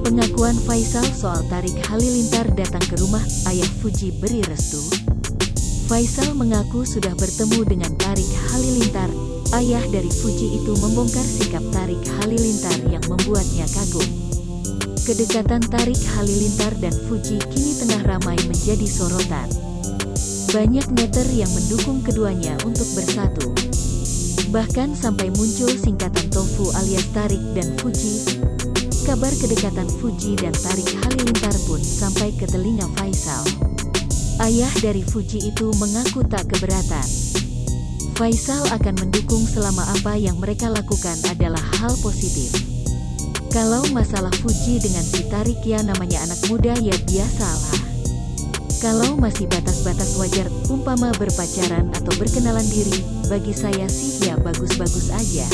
Pengakuan Faisal soal Tarik Halilintar datang ke rumah ayah Fuji beri restu. Faisal mengaku sudah bertemu dengan Tarik Halilintar. Ayah dari Fuji itu membongkar sikap Tarik Halilintar yang membuatnya kagum. Kedekatan Tarik Halilintar dan Fuji kini tengah ramai menjadi sorotan. Banyak netter yang mendukung keduanya untuk bersatu. Bahkan sampai muncul singkatan TOFU alias Tarik dan Fuji. Kabar kedekatan Fuji dan Tarik Halilintar pun sampai ke telinga Faisal. Ayah dari Fuji itu mengaku tak keberatan. Faisal akan mendukung selama apa yang mereka lakukan adalah hal positif. Kalau masalah Fuji dengan si Tarik ya namanya anak muda ya biasalah. Kalau masih batas-batas wajar, umpama berpacaran atau berkenalan diri, bagi saya sih ya bagus-bagus aja.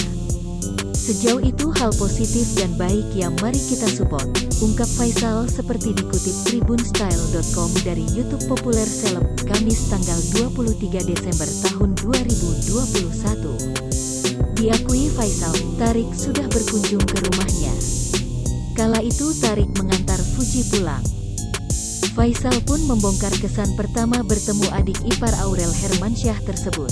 Sejauh itu hal positif dan baik yang mari kita support, ungkap Faisal seperti dikutip tribunstyle.com dari YouTube populer seleb, Kamis tanggal 23 Desember tahun 2021. Diakui Faisal, Tarik sudah berkunjung ke rumahnya. Kala itu Tarik mengantar Fuji pulang. Faisal pun membongkar kesan pertama bertemu adik ipar Aurel Hermansyah tersebut.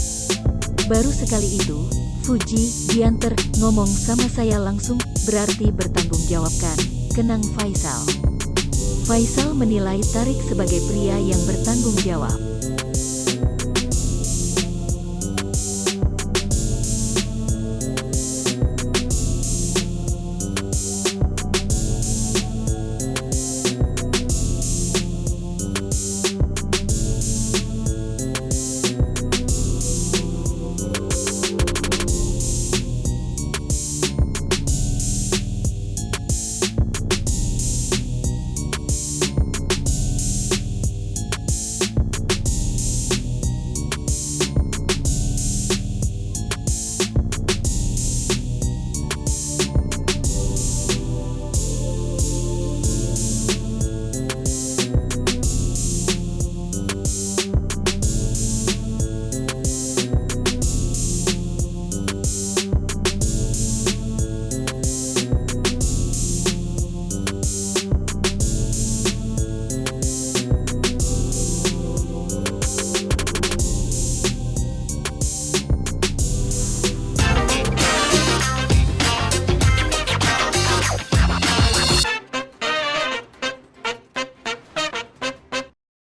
Baru sekali itu, Fuji diantar ngomong sama saya langsung, berarti bertanggung jawabkan, kenang Faisal. Faisal menilai Tarik sebagai pria yang bertanggung jawab.